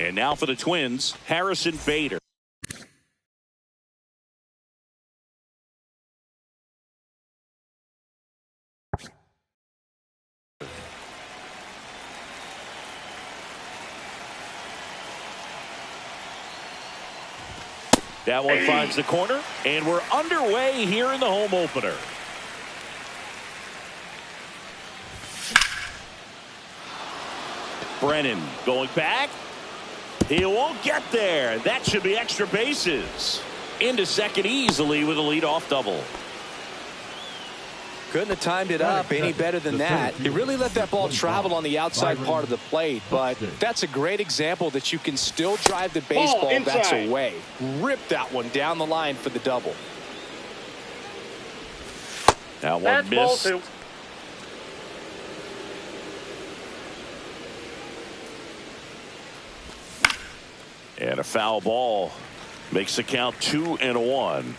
And now for the Twins, Harrison Bader. That one finds the corner, and we're underway here in the home opener. Brennan going back. He won't get there. That should be extra bases. Into second easily with a leadoff double. Couldn't have timed it up any better than that. He really let that ball travel on the outside part of the plate, but that's a great example that you can still drive the baseball bats away. Rip that one down the line for the double. That one missed. And a foul ball makes the count 2-1.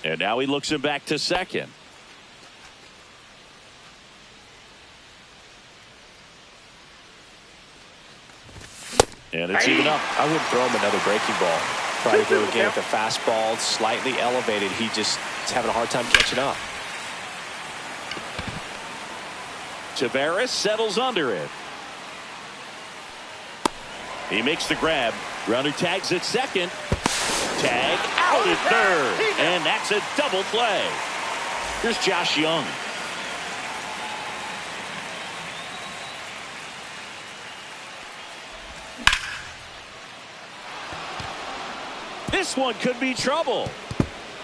And now he looks him back to second. And it's even up. I wouldn't throw him another breaking ball. Probably go again with the fastball slightly elevated. He just is having a hard time catching up. Tavares settles under it. He makes the grab. Runner tags at second. Tag out at third. And that's a double play. Here's Josh Young. This one could be trouble.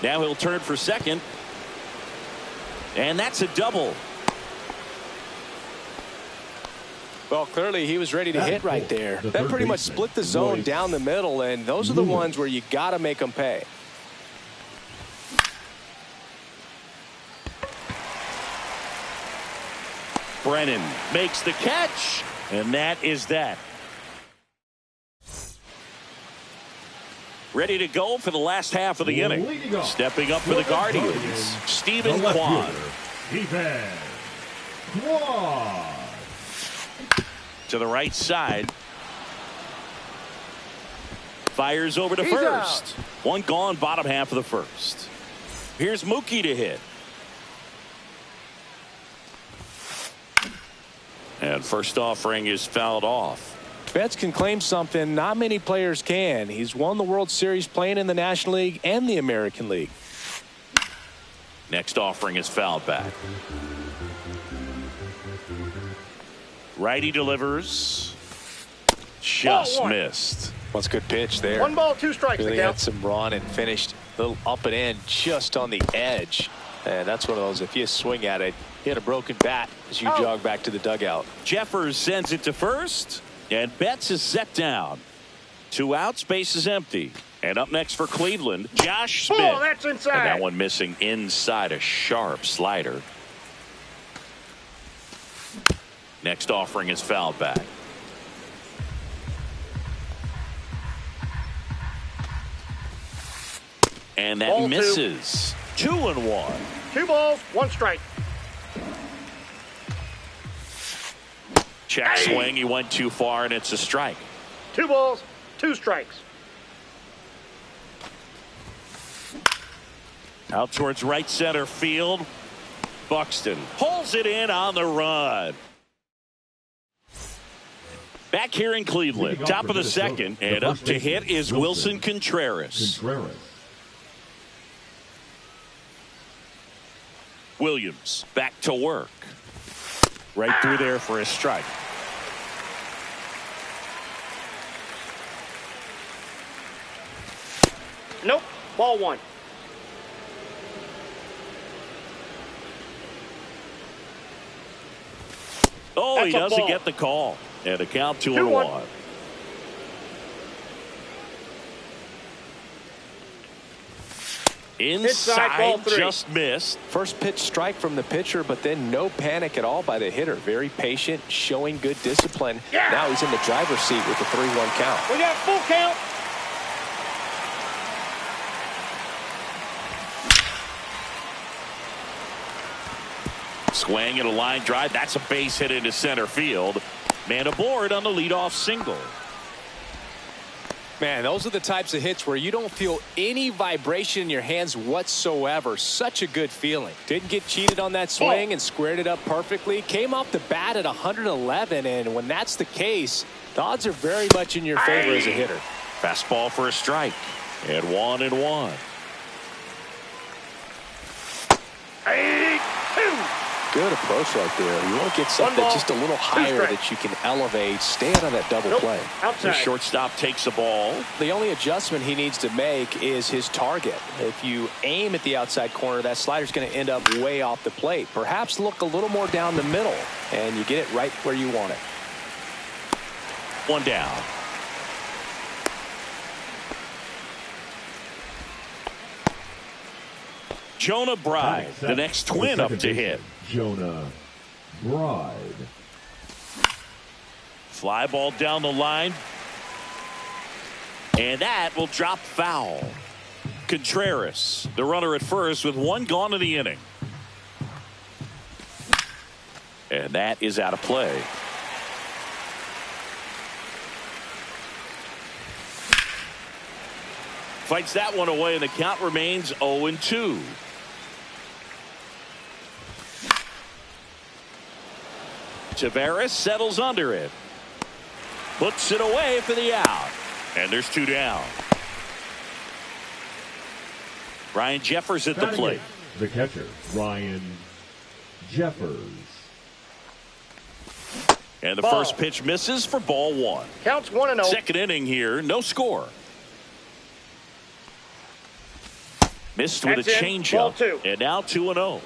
Now he'll turn for second. And that's a double. Well, clearly he was ready to hit right there. That pretty much split the zone down the middle, and those are the ones where you got to make them pay. Brennan makes the catch, and that is that. Ready to go for the last half of the inning. Stepping up for the Guardians, Stephen Kwan. To the right side. Fires over to first. One gone, bottom half of the first. Here's Mookie to hit. And first offering is fouled off. Betts can claim something not many players can. He's won the World Series playing in the National League and the American League. Next offering is fouled back. Righty delivers. Just missed. That's a good pitch there. 1 ball, 2 strikes. Really had some run and finished a little up and in just on the edge. And that's one of those, if you swing at it, hit a broken bat as you jog back to the dugout. Jeffers sends it to first. And Betts is set down. 2 outs, base is empty. And up next for Cleveland, Josh Smith. Oh, that's inside. And that one missing inside, a sharp slider. Next offering is fouled back. And that ball misses. 2-1. 2 balls, 1 strike. Check swing. He went too far, and it's a strike. 2 balls, 2 strikes. Out towards right center field. Buxton pulls it in on the run. Back here in Cleveland, top of the second, and up to hit is Wilson Contreras. Williams back to work. Right through there for a strike. Nope. Ball 1. Oh, he doesn't get the call. And a count 2-1. Inside, just missed. First pitch strike from the pitcher, but then no panic at all by the hitter. Very patient, showing good discipline. Yeah. Now he's in the driver's seat with the 3-1 count. We got full count. Swing and a line drive. That's a base hit into center field. Man aboard on the leadoff single. Man, those are the types of hits where you don't feel any vibration in your hands whatsoever. Such a good feeling. Didn't get cheated on that swing and squared it up perfectly. Came off the bat at 111, and when that's the case, the odds are very much in your favor as a hitter. Fastball for a strike. And 1-1. 8-2. Good approach right there. You want to get something just a little higher that you can elevate. Stay out of that double play. The shortstop takes a ball. The only adjustment he needs to make is his target. If you aim at the outside corner, that slider's going to end up way off the plate. Perhaps look a little more down the middle, and you get it right where you want it. One down. Jonah Bride, the next twin up to hit. Jonah Bride. Fly ball down the line. And that will drop foul. Contreras, the runner at first with one gone in the inning. And that is out of play. Fights that one away, and the count remains 0-2. Tavares settles under it. Puts it away for the out. And there's two down. Ryan Jeffers at the plate. The catcher, Ryan Jeffers. And the first pitch misses for ball one. Counts 1-0. Second inning here, no score. Missed with a changeup. And now 2-0.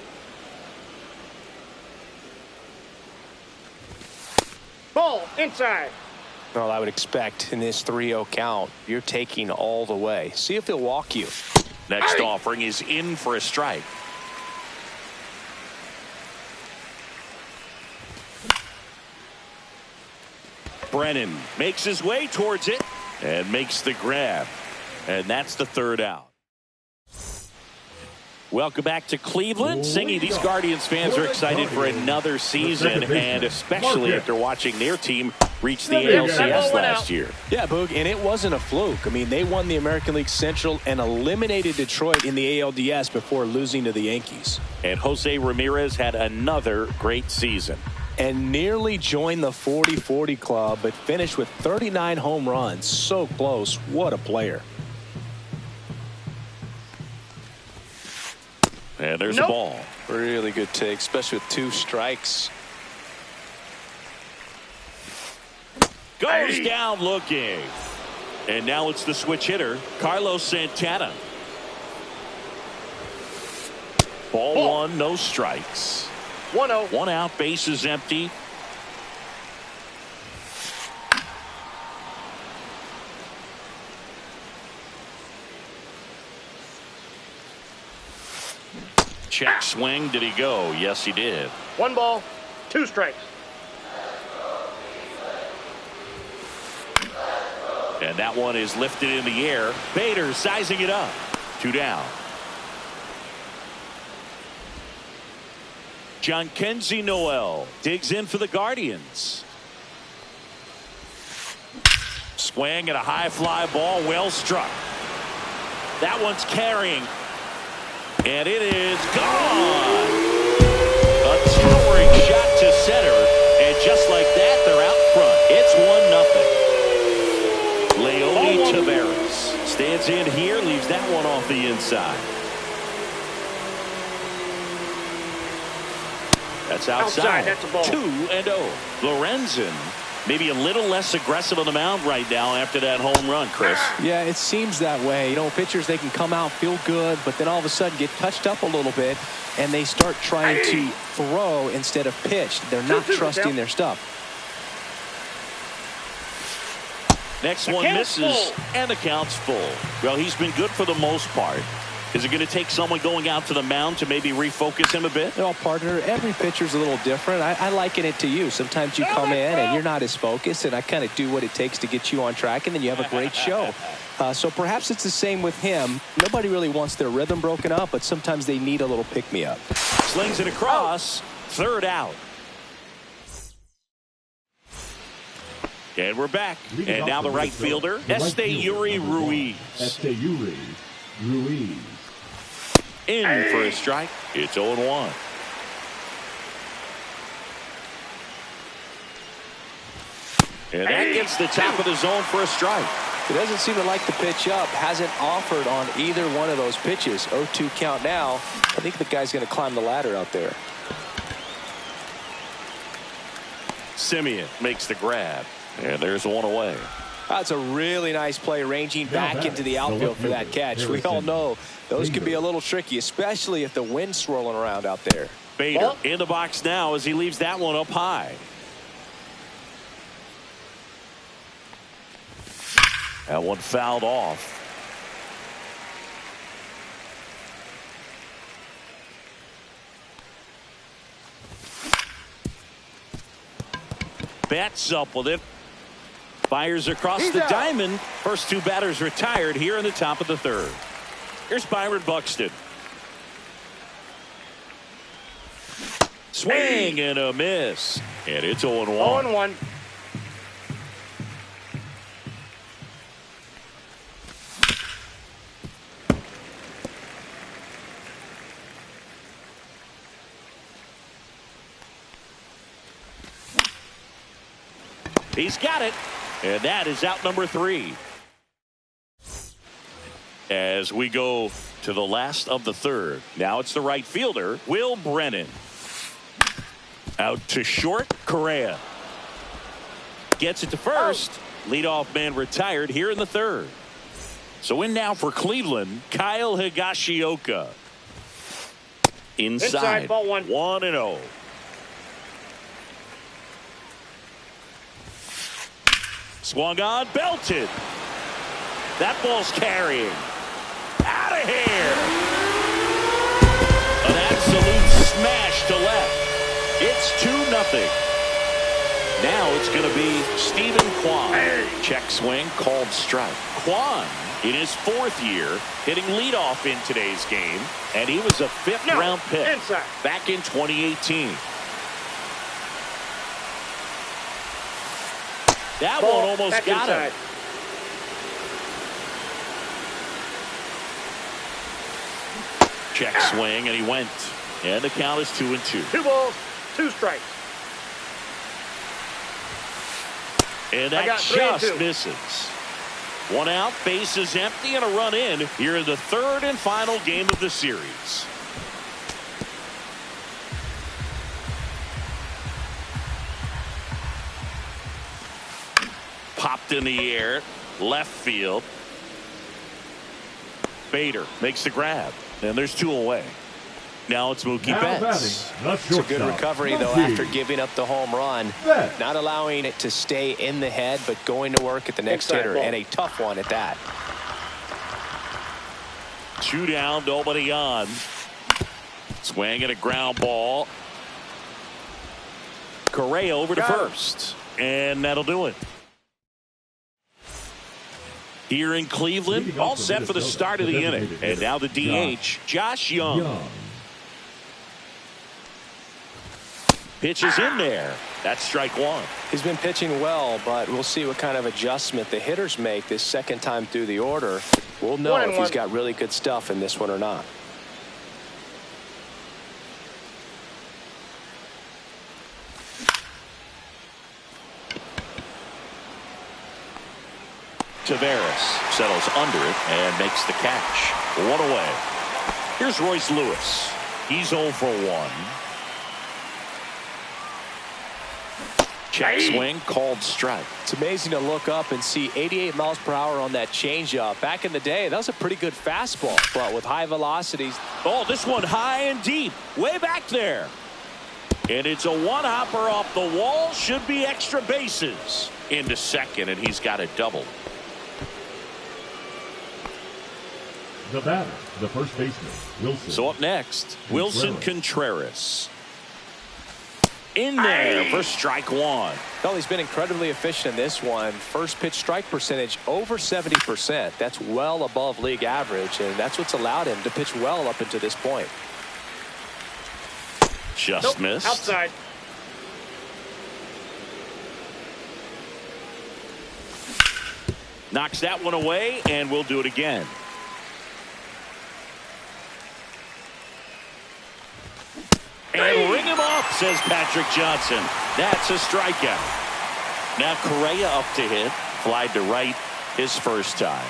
Ball inside. Well, I would expect in this 3-0 count, you're taking all the way. See if he'll walk you. Next offering is in for a strike. Brennan makes his way towards it and makes the grab. And that's the third out. Welcome back to Cleveland. Singing, these Guardians fans are excited for another season, and especially after watching their team reach the ALCS last year. Yeah, Boog, and it wasn't a fluke. I mean, they won the American League Central and eliminated Detroit in the ALDS before losing to the Yankees. And Jose Ramirez had another great season. And nearly joined the 40-40 club, but finished with 39 home runs. So close. What a player. And there's a ball. Really good take, especially with 2 strikes. Goes down looking. And now it's the switch hitter, Carlos Santana. Ball one, no strikes. 1-0. One out, base is empty. Check swing. Did he go? Yes, he did. 1 ball, 2 strikes. And that one is lifted in the air. Bader sizing it up. 2 down. Jhonkensy Noel digs in for the Guardians. Swing and a high fly ball, well struck. That one's carrying. And it is gone. A towering shot to center. And just like that, they're out front. It's 1-0. Leody Taveras stands in here, leaves that one off the inside. That's outside. That's a ball. 2-0. Lorenzen maybe a little less aggressive on the mound right now after that home run, Chris. Yeah, it seems that way. You know, pitchers, they can come out, feel good, but then all of a sudden get touched up a little bit, and they start trying to throw instead of pitch. They're not trusting their stuff. Next one misses, and the count's full. Well, he's been good for the most part. Is it going to take someone going out to the mound to maybe refocus him a bit? Well, partner, every pitcher's a little different. I liken it to you. Sometimes you come in and you're not as focused, and I kind of do what it takes to get you on track, and then you have a great show. So perhaps it's the same with him. Nobody really wants their rhythm broken up, but sometimes they need a little pick-me-up. Slings it across, Third out. And we're back. And now the right fielder, Esteury Ruiz. Esteury Ruiz. In for a strike. It's 0-1. And that gets the top of the zone for a strike. He doesn't seem to like the pitch up. Hasn't offered on either one of those pitches. 0-2 count now. I think the guy's going to climb the ladder out there. Simeon makes the grab. And there's one away. That's a really nice play, ranging back into the outfield for that catch. We all know those can be a little tricky, especially if the wind's swirling around out there. Bader in the box now as he leaves that one up high. That one fouled off. Bats up with it. Fires across the diamond. First two batters retired here in the top of the third. Here's Byron Buxton. Swing and a miss. And it's 0-1. 0-1. He's got it. And that is out number 3. As we go to the last of the third. Now it's the right fielder, Will Brennan. Out to short, Correa. Gets it to first. Leadoff man retired here in the third. So in now for Cleveland, Kyle Higashioka. Inside ball 1. 1-0. Swung on, belted. That ball's carrying. Out of here. An absolute smash to left. It's 2-0. Now it's going to be Stephen Kwan. Check swing, called strike. Kwan, in his 4th year, hitting leadoff in today's game, and he was a 5th-round pick back in 2018. That one almost got him. Check swing, and he went. And the count is 2-2. 2 balls, 2 strikes. And that just misses. 1 out, base is empty, and a run in here in the third and final game of the series. Popped in the air, left field. Bader makes the grab, and there's 2 away. Now it's Mookie Betts. It's a good recovery, though, after giving up the home run. Not allowing it to stay in the head, but going to work at the next hitter, and a tough one at that. 2 down, nobody on. Swing and a ground ball. Correa over to first, and that'll do it. Here in Cleveland, all set for the start of the inning. And now the DH, Josh Young. Pitches in there. That's strike 1. He's been pitching well, but we'll see what kind of adjustment the hitters make this second time through the order. We'll know if he's got really good stuff in this one or not. Taveras settles under it and makes the catch. 1 away. Here's Royce Lewis. He's 0 for 1. Check swing, called strike. It's amazing to look up and see 88 miles per hour on that changeup. Back in the day, that was a pretty good fastball, but with high velocities. Oh, this one high and deep, way back there. And it's a one-hopper off the wall. Should be extra bases. Into second, and he's got a double. The batter, the first baseman, Wilson. So up next, Wilson Contreras. In there for strike 1. Well, he's been incredibly efficient in this one. First pitch strike percentage over 70%. That's well above league average, and that's what's allowed him to pitch well up until this point. Just Nope. missed. Outside. Knocks that one away, and we'll do it again. And ring him off, says Patrick Johnson. That's a strikeout. Now Correa up to hit. Fly to right his first time.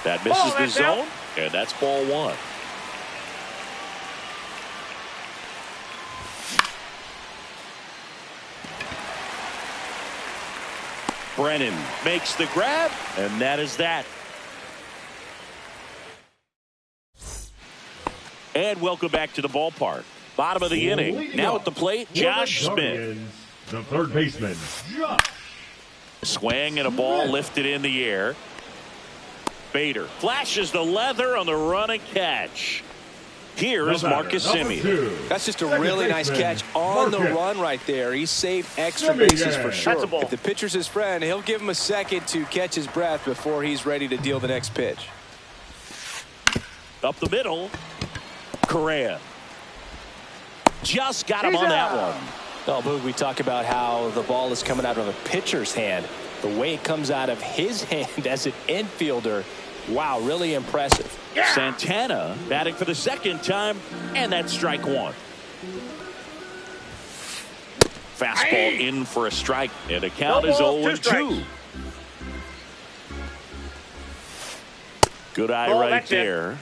That misses the zone, and that's ball one. Brennan makes the grab, and that is that. And welcome back to the ballpark. Bottom of the inning. Now at the plate, Josh Smith. The third baseman, Josh. Swing and a ball lifted in the air. Bader flashes the leather on the run and catch. Here is Marcus Semien. That's just a really nice catch on the run right there. He saved extra bases for sure. That's a ball. If the pitcher's his friend, he'll give him a second to catch his breath before he's ready to deal the next pitch. Up the middle, Correa. Just got him on that one. Oh, Boog, we talk about how the ball is coming out of a pitcher's hand. The way it comes out of his hand as an infielder, wow, really impressive. Yeah. Santana batting for the second time, and that's strike one. Fastball in for a strike, and the count is 0-2. Good eye right there.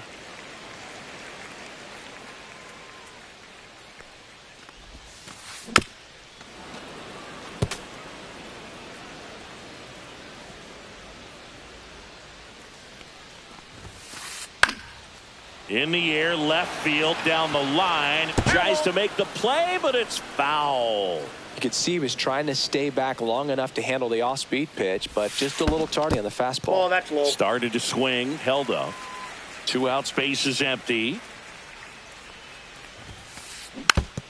In the air, left field, down the line. Tries to make the play, but it's foul. You could see he was trying to stay back long enough to handle the off-speed pitch, but just a little tardy on the fastball. Oh, that's low. Started to swing, held up. 2 out, space is empty.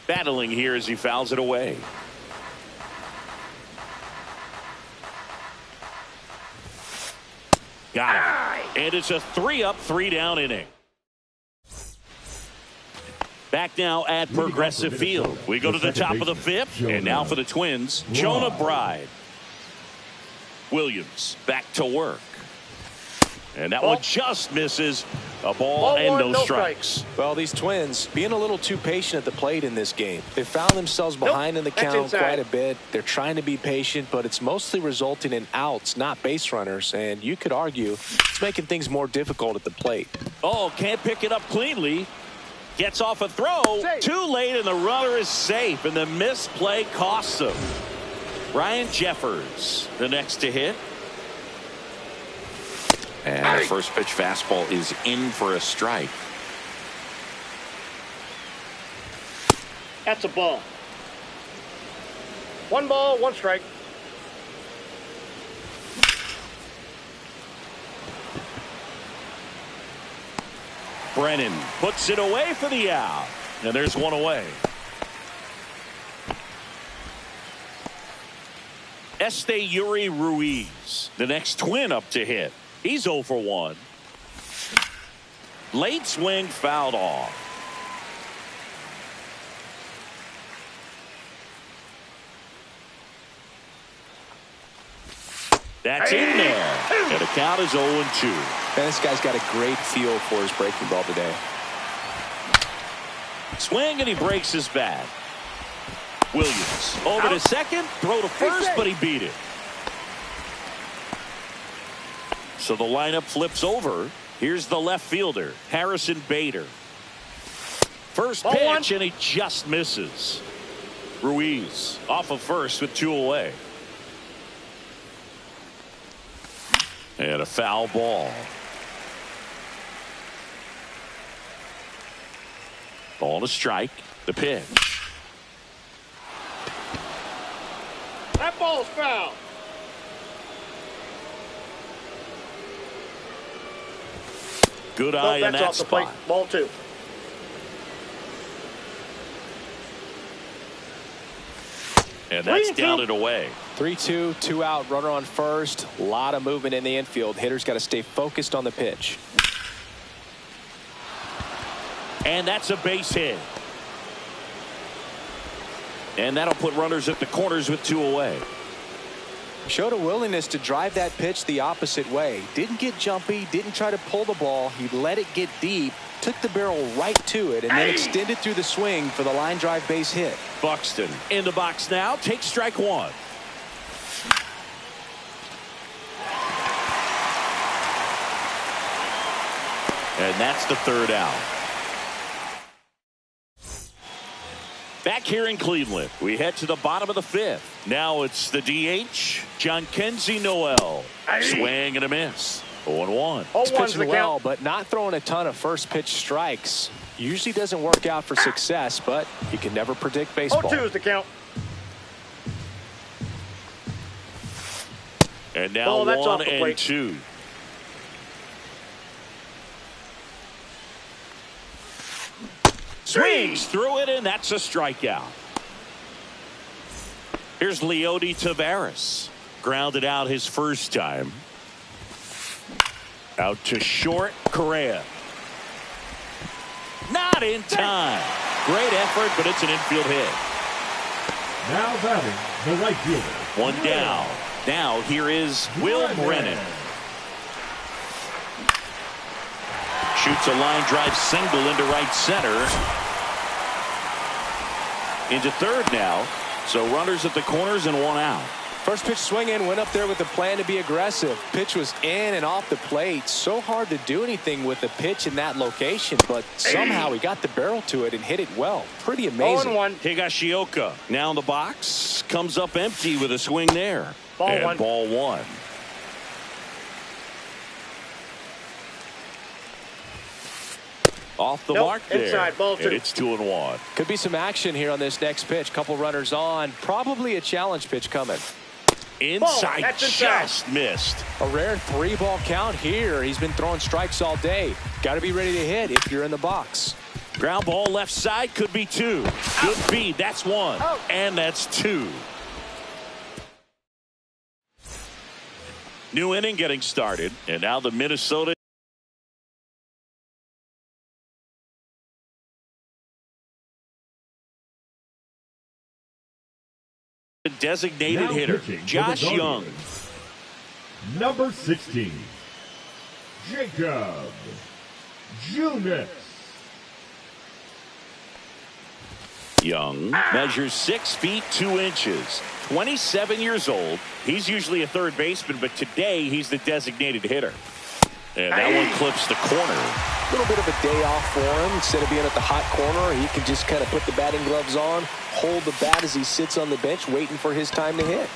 Battling here as he fouls it away. Got it. And it's a 3-up, 3-down inning. Back now at Progressive Field. We go to the top of the fifth, and now for the Twins, Jonah Bride. Williams back to work. And that one just misses. A ball and no strikes. Well, these Twins being a little too patient at the plate in this game. They found themselves behind in the count quite a bit. They're trying to be patient, but it's mostly resulting in outs, not base runners. And you could argue it's making things more difficult at the plate. Oh, can't pick it up cleanly. Gets off a throw. Too late, and the runner is safe. And the misplay costs him. Ryan Jeffers, the next to hit. And the first pitch fastball is in for a strike. That's a ball. 1 ball, 1 strike. Brennan puts it away for the out. And there's one away. Yuri Ruiz, the next Twin up to hit. He's 0 for 1. Late swing fouled off. That's in there. And the count is 0-2. And this guy's got a great feel for his breaking ball today. Swing, and he breaks his bat. Williams over to second, throw to first, but he beat it. So the lineup flips over. Here's the left fielder, Harrison Bader. First pitch, and he just misses. Ruiz off of first with 2 away. And a foul ball. Ball to strike. The pitch. That ball's foul. Good eye in that off the plate. spot. Ball 2. And that's down and away. 3-2, 2 out, runner on first. A lot of movement in the infield. Hitters got to stay focused on the pitch. And that's a base hit. And that'll put runners at the corners with 2 away. Showed a willingness to drive that pitch the opposite way. Didn't get jumpy, didn't try to pull the ball. He let it get deep, took the barrel right to it, and then extended through the swing for the line drive base hit. Buxton in the box now. Takes strike 1. And that's the 3rd out. Back here in Cleveland, we head to the bottom of the 5th. Now it's the DH, Jhonkensy Noel. Swing and a miss. 0-1. He's pitching well, but not throwing a ton of first pitch strikes. Usually doesn't work out for success, but you can never predict baseball. 0-2 is the count. And now that's off 1 the and plate. 2. Swings through it, and that's a strikeout. Here's Leody Taveras. Grounded out his first time. Out to short, Correa. Not in time. Great effort, but it's an infield hit. Now batting the right fielder. 1 down. Now here is Will Brennan. Shoots a line drive single into right center. Into 3rd now. So runners at the corners and 1 out. First pitch swing in, went up there with a plan to be aggressive. Pitch was in and off the plate. So hard to do anything with the pitch in that location, but somehow he got the barrel to it and hit it well. Pretty amazing. 0-1. Higashioka now in the box. Comes up empty with a swing there. Ball 1. Off the mark there. Inside, ball 2. And it's 2-1. Could be some action here on this next pitch. Couple runners on. Probably a challenge pitch coming. Inside, that's just missed. A rare 3-ball count here. He's been throwing strikes all day. Got to be ready to hit if you're in the box. Ground ball left side, could be 2. Good feed, that's 1. And that's 2. New inning getting started. And now the Minnesota designated Now hitter, pitching for the Josh Young. Dodgers. Number 16, Jacob Junis. Young measures 6 feet 2 inches, 27 years old. He's usually a third baseman, but today he's the designated hitter. And that one clips the corner. A little bit of a day off for him. Instead of being at the hot corner, he can just kind of put the batting gloves on, hold the bat as he sits on the bench waiting for his time to hit.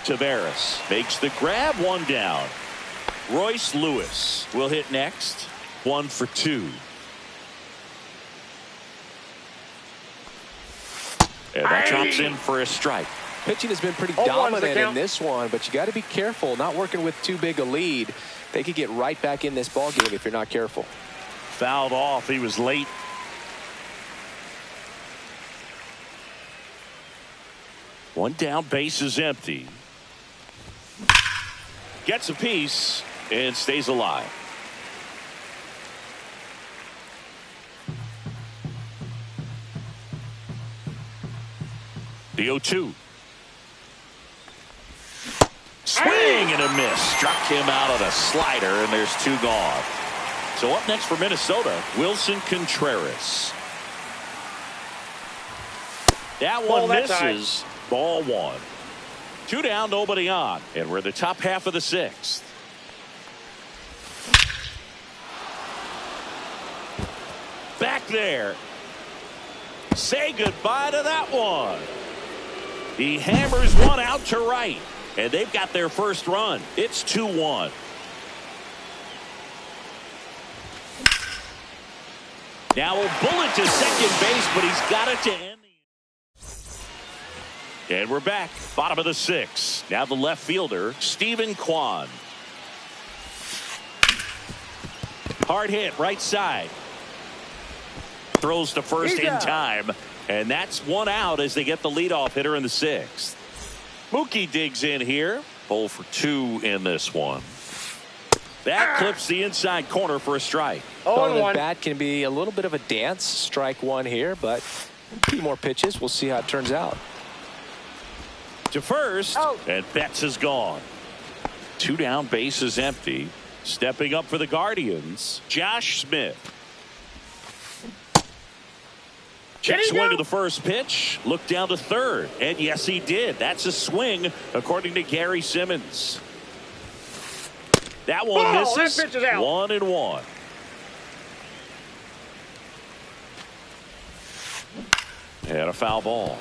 Taveras makes the grab, 1 down. Royce Lewis will hit next. 1 for 2. And that drops in for a strike. Pitching has been pretty dominant in this one, but you got to be careful. Not working with too big a lead. They could get right back in this ballgame if you're not careful. Fouled off. He was late. One down, base is empty. Gets a piece and stays alive. The 0-2. Swing and a miss. Struck him out on a slider, and there's 2 gone. So up next for Minnesota, Wilson Contreras. That one misses. Ball 1. 2 down, nobody on. And we're in the top half of the 6th. Back there. Say goodbye to that one. He hammers one out to right. And they've got their first run. It's 2-1. Now a bullet to second base, but he's got it to end the. And we're back. Bottom of the 6th. Now the left fielder, Stephen Kwan. Hard hit, right side. Throws to first in time. And that's 1 out as they get the leadoff hitter in the 6th. Mookie digs in here. 0 for 2 in this one. That clips the inside corner for a strike. Well, the bat can be a little bit of a dance. Strike one here, but a few more pitches. We'll see how it turns out. To first, and Betts is gone. 2 down, bases empty. Stepping up for the Guardians, Josh Smith. Check swing to the first pitch. Look down to third. And yes, he did. That's a swing, according to Gary Simmons. That one misses. That pitch is out. 1-1. And a foul ball.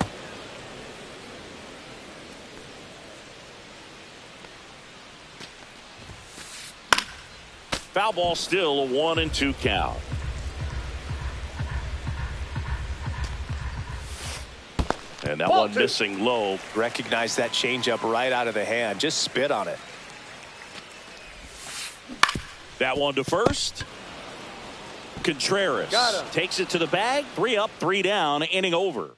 Foul ball, still a 1-2 count. And that one missing low. Recognize that changeup right out of the hand. Just spit on it. That one to first. Contreras takes it to the bag. 3 up, 3 down, inning over.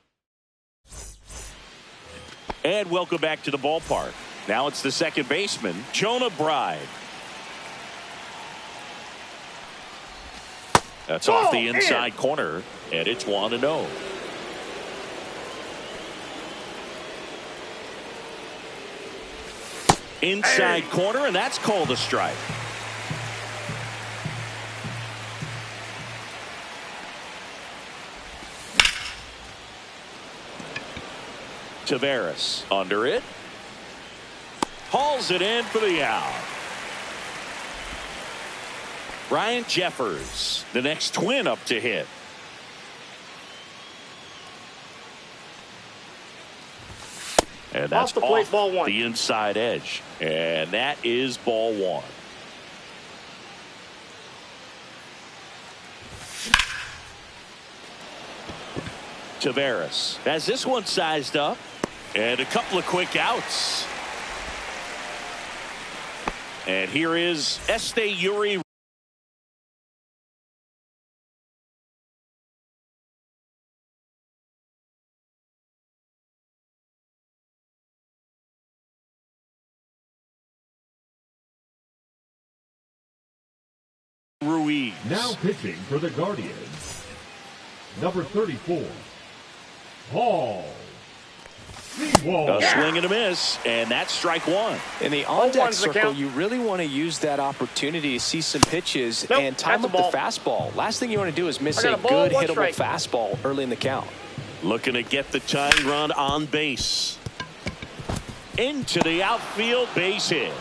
And welcome back to the ballpark. Now it's the second baseman, Jonah Bride. That's off the inside corner, and it's 1-0. Inside corner, and that's called a strike. Taveras under it. Hauls it in for the out. Ryan Jeffers, the next Twin up to hit. And that's off the plate, ball one. The inside edge. And that is ball one. Taveras has this one sized up. And a couple of quick outs. And here is Esteury Ruiz. Now pitching for the Guardians, number 34, Paul. A swing and a miss, and that's strike one. In the on-deck circle, you really want to use that opportunity to see some pitches and time up the fastball. Last thing you want to do is miss a good hittable fastball early in the count. Looking to get the tying run on base. Into the outfield, base hit.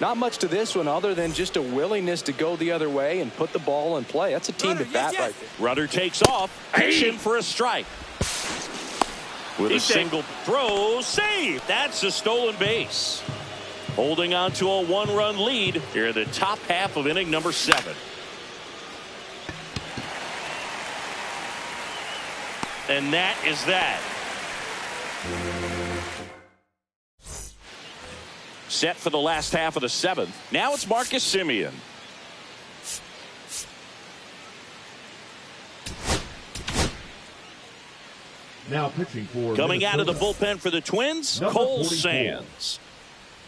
Not much to this one other than just a willingness to go the other way and put the ball in play. That's a team to bat right there. Rudder takes off. Pitch in for a strike. With a single throw, save. That's a stolen base. Holding on to a 1-run lead here in the top half of inning number 7. And that is that. Set for the last half of the 7th. Now it's Marcus Semien. Now pitching for coming Minnesota, out of the bullpen for the Twins, number Cole 44, Sands.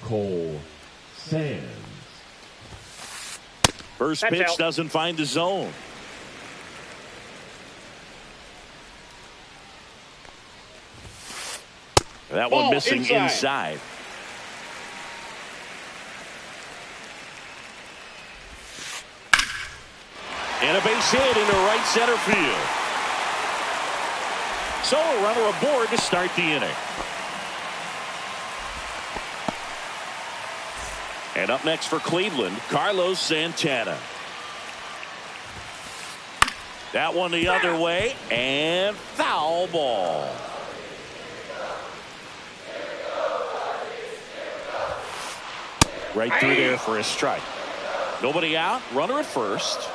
Cole Sands. First That's pitch out. doesn't find the zone. That one missing inside. And a base hit into right center field. So a runner aboard to start the inning. And up next for Cleveland, Carlos Santana. That one the other way, and foul ball. Right through there for a strike. Nobody out, runner at first.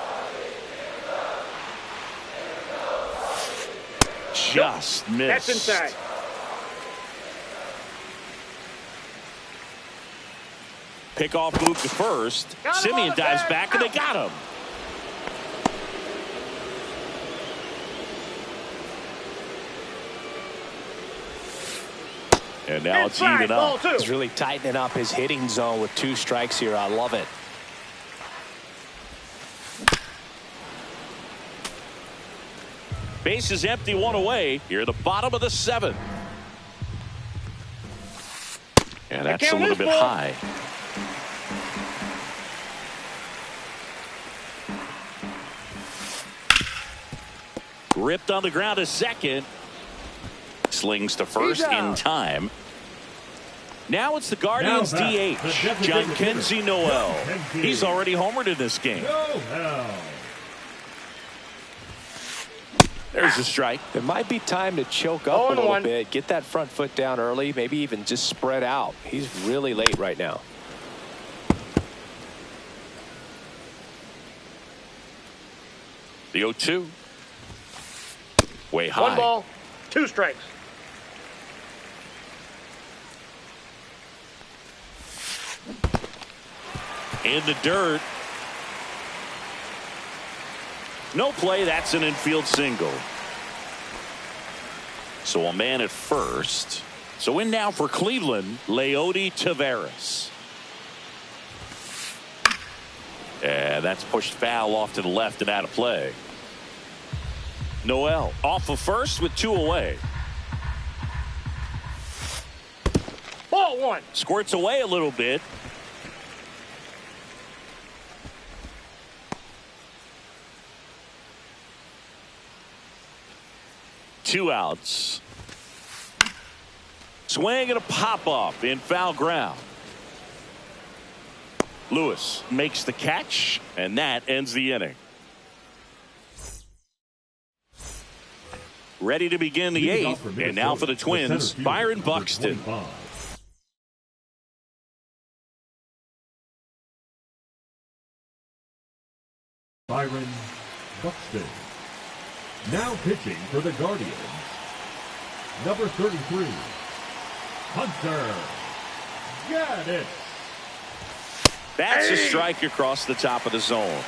Just missed. That's inside. Pickoff move to first. Semien dives back, and they got him. And now it's even ball up. two. He's really tightening up his hitting zone with 2 strikes here. I love it. Base is empty, 1 away. Here at the bottom of the 7th. And that's a little bit high. Ripped on the ground to second. Slings to first in time. Now it's the Guardians DH, Jhonkensy Noel. He's already homered in this game. There's a strike. It might be time to choke up a little bit, get that front foot down early, maybe even just spread out. He's really late right now. The 0-2. Way high. 1 ball, 2 strikes. In the dirt. No play. That's an infield single. So a man at first. So in now for Cleveland, Leody Taveras. And that's pushed foul off to the left and out of play. Noel off of first with 2 away. Ball 1. Squirts away a little bit. Two outs. Swing and a pop up in foul ground. Lewis makes the catch, and that ends the inning. Ready to begin the 8th, and now for the Twins, Byron Buxton. Byron Buxton. Now pitching for the Guardians, number 33, Hunter Gaddis. That's a strike across the top of the zone.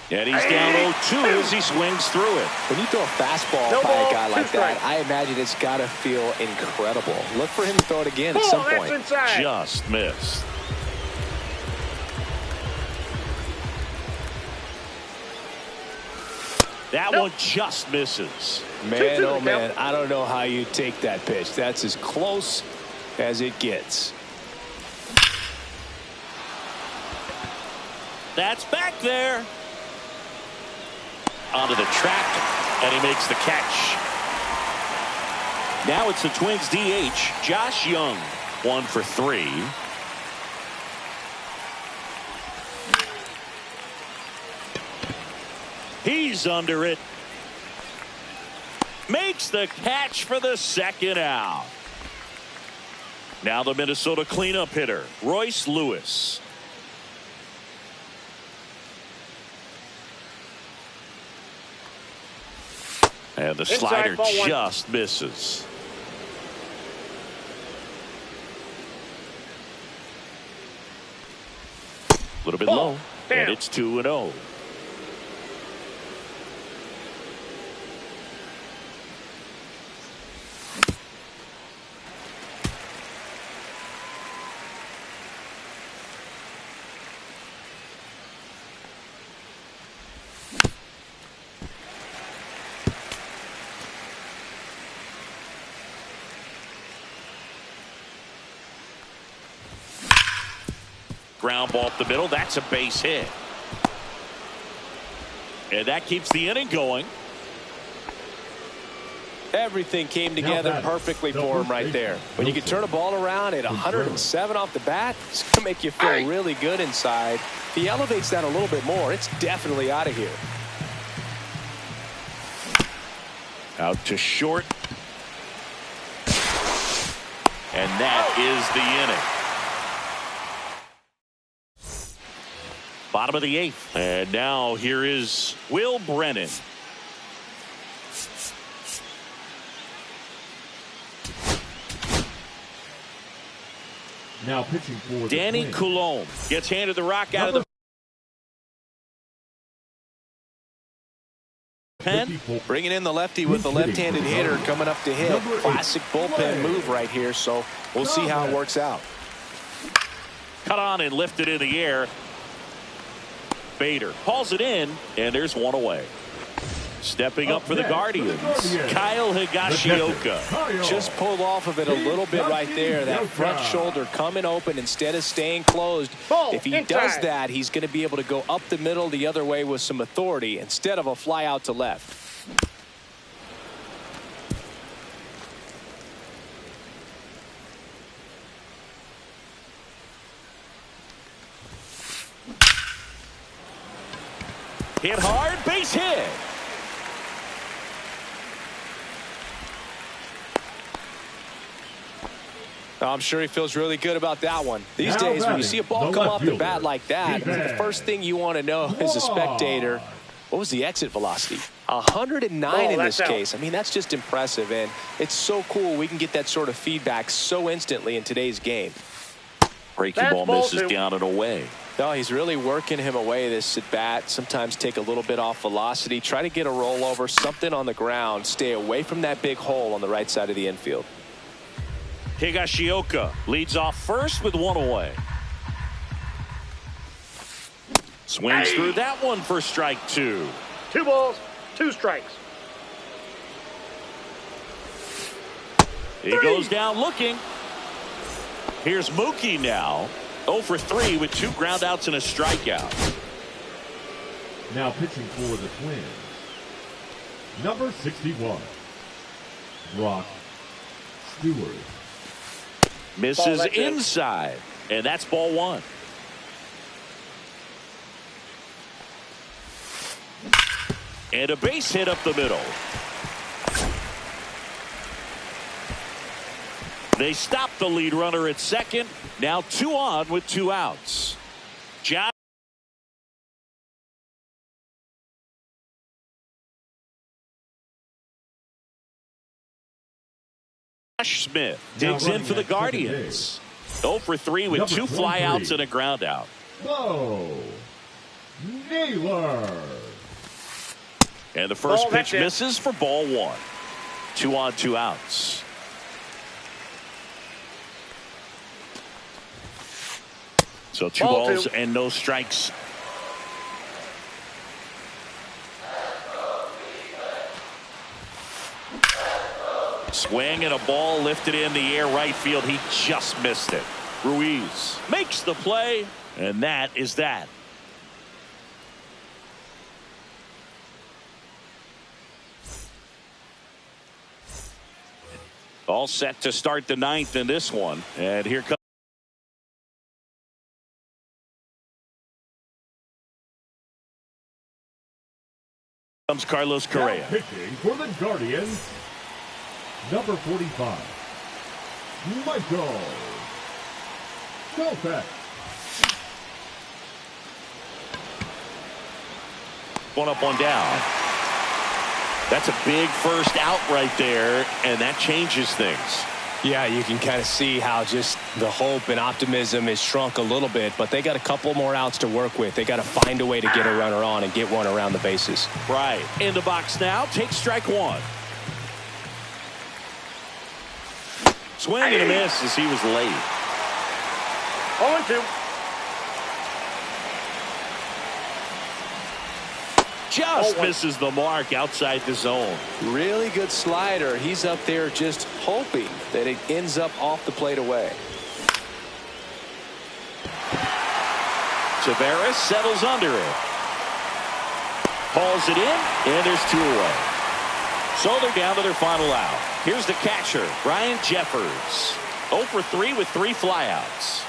And he's down 0-2 as he swings through it. When you throw a fastball by a guy like that, I imagine it's got to feel incredible. Look for him to throw it again at some point. Just missed. That one just misses. Man, oh man, I don't know how you take that pitch. That's as close as it gets. That's back there. Onto the track, and he makes the catch. Now it's the Twins DH, Josh Young, 1 for 3. He's under it. Makes the catch for the 2nd out. Now the Minnesota cleanup hitter, Royce Lewis. And the slider just misses. A little bit low, and it's 2-0. Ground ball up the middle. That's a base hit. And that keeps the inning going. Everything came together perfectly for him right there. When you can turn a ball around at 107 off the bat, it's going to make you feel really good inside. If he elevates that a little bit more, it's definitely out of here. Out to short. And that is the inning. Bottom of the 8th. And now here is Will Brennan. Now pitching for Danny Coulombe gets handed the rock out of the Pen. Bringing in the lefty with the left-handed hitter coming up to hit. Classic bullpen move right here, so we'll see how it works out. Cut on and lifted in the air. Bader hauls it in, and there's one away. Stepping up for the Guardians, Kyle Higashioka. Just pulled off of it a little bit right there. That front shoulder coming open instead of staying closed. If he does that, he's going to be able to go up the middle the other way with some authority instead of a fly out to left. Hit hard, base hit. I'm sure he feels really good about that one. These days, when you see a ball come off the bat like that, the first thing you want to know as a spectator, what was the exit velocity? 109 in this case. I mean, that's just impressive, and it's so cool we can get that sort of feedback so instantly in today's game. Breaking ball misses down and away. No, he's really working him away this at bat. Sometimes take a little bit off velocity, try to get a rollover, something on the ground, stay away from that big hole on the right side of the infield. Higashioka leads off first with one away. Swings through that one for strike two. 2 balls, 2 strikes. He goes down looking. Here's Mookie now. 0 for 3 with 2 groundouts and a strikeout. Now pitching for the Twins, number 61, Brock Stewart. Misses inside, and that's ball 1. And a base hit up the middle. They stop the lead runner at second. Now 2 on with 2 outs. Josh Smith digs in for the Guardians. 0 for 3 with 2 flyouts and a groundout. Bo Naylor. And the first pitch misses for ball 1. 2 on, 2 outs. So 2 balls and no strikes. Swing and a ball lifted in the air right field. He just missed it. Ruiz makes the play, and that is that. All set to start the 9th in this one, and here comes Carlos Correa. Now pitching for the Guardians, number 45, Michael Kopech. One up, one down. That's a big first out right there, and that changes things. Yeah, you can kind of see how just the hope and optimism is shrunk a little bit, but they got a couple more outs to work with. They got to find a way to get a runner on and get one around the bases. Right. In the box now, takes strike 1. Swing and a miss as he was late. 0-2. Just misses the mark outside the zone. Really good slider. He's up there just hoping that it ends up off the plate away. Tavares settles under it. Hauls it in, and there's 2 away. So they're down to their final out. Here's the catcher, Brian Jeffers. 0 for 3 with 3 flyouts.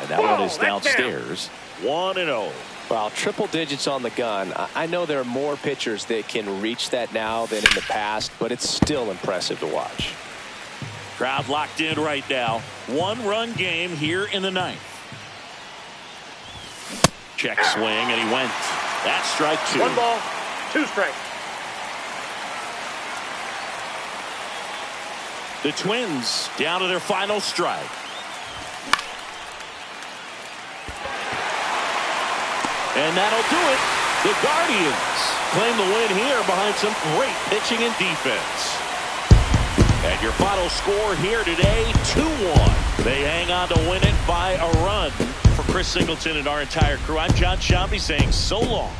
And that one is downstairs. 1-0. Well, triple digits on the gun. I know there are more pitchers that can reach that now than in the past, but it's still impressive to watch. Crowd locked in right now. 1-run game here in the 9th. Check swing, and he went. That's strike 2. 1 ball, 2 strikes. The Twins down to their final strike. And that'll do it. The Guardians claim the win here behind some great pitching and defense. And your final score here today, 2-1. They hang on to win it by a run. For Chris Singleton and our entire crew, I'm John Shambi saying so long.